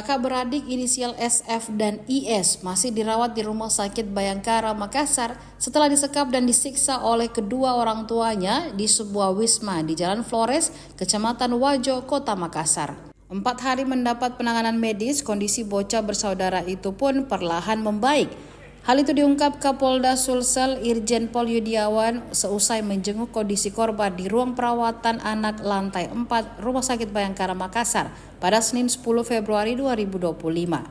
Kakak beradik inisial SF dan IS masih dirawat di Rumah Sakit Bayangkara, Makassar setelah disekap dan disiksa oleh kedua orang tuanya di sebuah wisma di Jalan Flores, Kecamatan Wajo, Kota Makassar. 4 hari mendapat penanganan medis, kondisi bocah bersaudara itu pun perlahan membaik. Hal itu diungkap Kapolda Sulsel Irjen Pol Yudiawan seusai menjenguk kondisi korban di ruang perawatan anak lantai 4 Rumah Sakit Bayangkara, Makassar pada Senin 10 Februari 2025.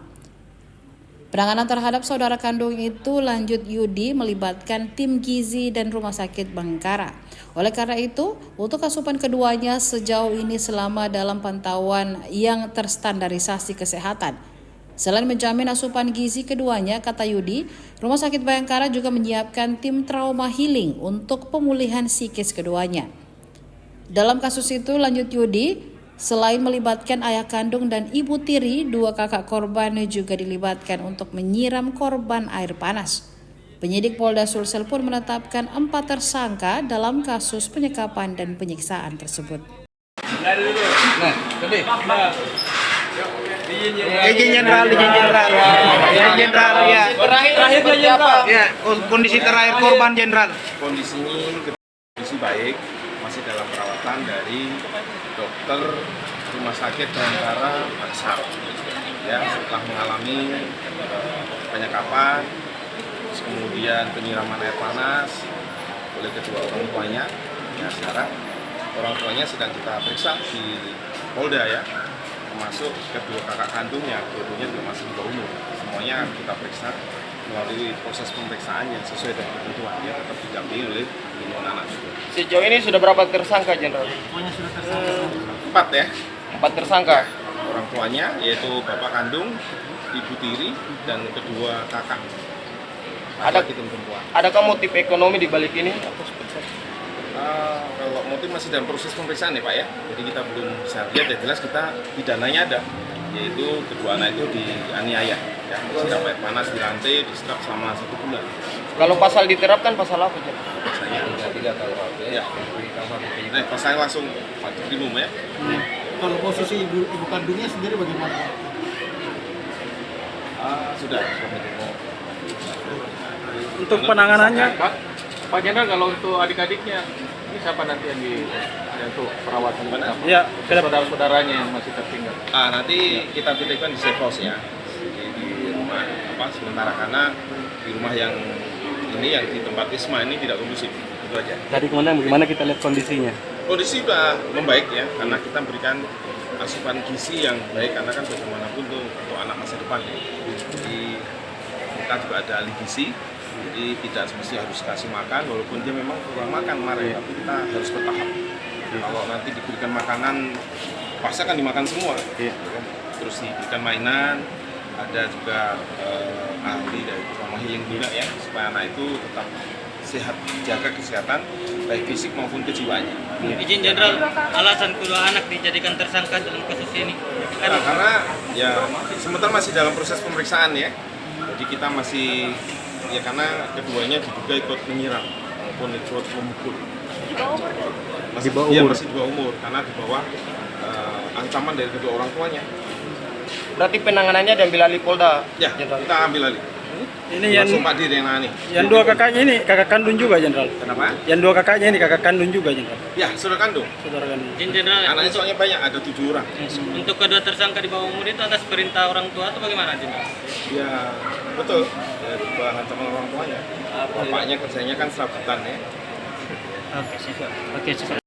Penanganan terhadap saudara kandung itu, lanjut Yudi, melibatkan tim gizi dan Rumah Sakit Bayangkara. Oleh karena itu, untuk asupan keduanya sejauh ini selama dalam pantauan yang terstandarisasi kesehatan. Selain menjamin asupan gizi keduanya, kata Yudi, Rumah Sakit Bayangkara juga menyiapkan tim trauma healing untuk pemulihan psikis keduanya. Dalam kasus itu, lanjut Yudi, selain melibatkan ayah kandung dan ibu tiri, 2 kakak korban juga dilibatkan untuk menyiram korban air panas. Penyidik Polda Sulsel pun menetapkan 4 tersangka dalam kasus penyekapan dan penyiksaan tersebut. Izin jenderal ya. Ya, kondisi terakhir korban jenderal. Kondisi baik, masih dalam perawatan dari dokter Rumah Sakit Bayangkara Makassar. Ya, setelah mengalami penyekapan, kemudian penyiraman air panas oleh kedua orang tuanya. Ya, sekarang orang tuanya sedang kita periksa di Polda ya. Termasuk kedua kakak kandungnya, dua-duanya juga masih di bawah umur. Semuanya kita periksa melalui proses pemeriksaan yang sesuai dengan ketentuan, ya tetap didampingi oleh lingkungan anak juga. Sejauh ini sudah berapa tersangka, Jenderal? Semuanya sudah tersangka. 4 ya. 4 tersangka. Orang tuanya yaitu bapak kandung, ibu tiri, dan kedua kakak. Ada perempuan. Adakah motif ekonomi di balik ini? Kalau motif masih dalam proses pemeriksaan ya Pak ya, jadi kita belum bisa lihat. Yang jelas kita pidananya ada, yaitu kedua anak itu dianiaya, ya, disiram air panas di lantai, disekap selama 1 bulan. Kalau pasal diterapkan pasal apa? Pasalnya 33 KUHP ya. Nah, pasal langsung maksimum ya. Kalau posisi ibu kandungnya sendiri bagaimana? Sudah. Untuk penanganannya, Pak Jenderal, kalau untuk adik-adiknya, ini siapa nanti yang untuk perawatan? ya, Saudara-saudaranya yang masih tertinggal. Nanti kita titipkan di safe house ya, di rumah sementara, karena di rumah yang ini yang di tempat wisma ini tidak kondusif, itu aja. dari bagaimana kita lihat kondisinya? Kondisi sudah membaik ya, karena kita berikan asupan gizi yang baik, karena kan bagaimanapun tuh untuk anak masa depan ya. Jadi kita juga ada ahli gizi. Jadi tidak semestinya harus kasih makan, walaupun dia memang kurang makan kemarin, tapi kita harus bertahap. Kalau nanti diberikan makanan, pasti akan dimakan semua. Terus diberikan mainan, ada juga ahli dari trauma healing juga ya, supaya anak itu tetap sehat, jaga kesehatan baik fisik maupun kejiwaannya. Izin Jenderal, alasan kedua anak dijadikan tersangka dalam kasus ini? Karena ya sementara masih dalam proses pemeriksaan ya, jadi kita masih ya, karena keduanya diduga ikut menyiram maupun ikut memukul. Di bawah umur? Iya, masih di bawah umur, karena di bawah ancaman dari kedua orang tuanya. Berarti penanganannya diambil alih Polda? Ya, kita ambil alih. Ini yang Pak Dir yang nangani. yang 2 kakaknya ini kakak kandung juga, Jenderal. Kenapa? Yang 2 kakaknya ini kakak kandung juga, Jenderal. Ya, saudara kandung. Saudara kandung. Izin Jenderal, Anaknya soalnya banyak, ada 7 orang. untuk kedua tersangka di bawah umur itu atas perintah orang tua atau bagaimana, Jenderal? Ya, betul. Ya, bahan ancaman orang tuanya. Bapaknya kerjanya kan serabutan ya. Oke, siap.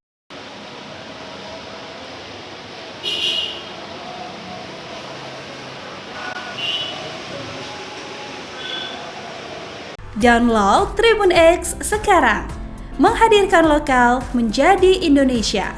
Download Tribun X sekarang, menghadirkan lokal menjadi Indonesia.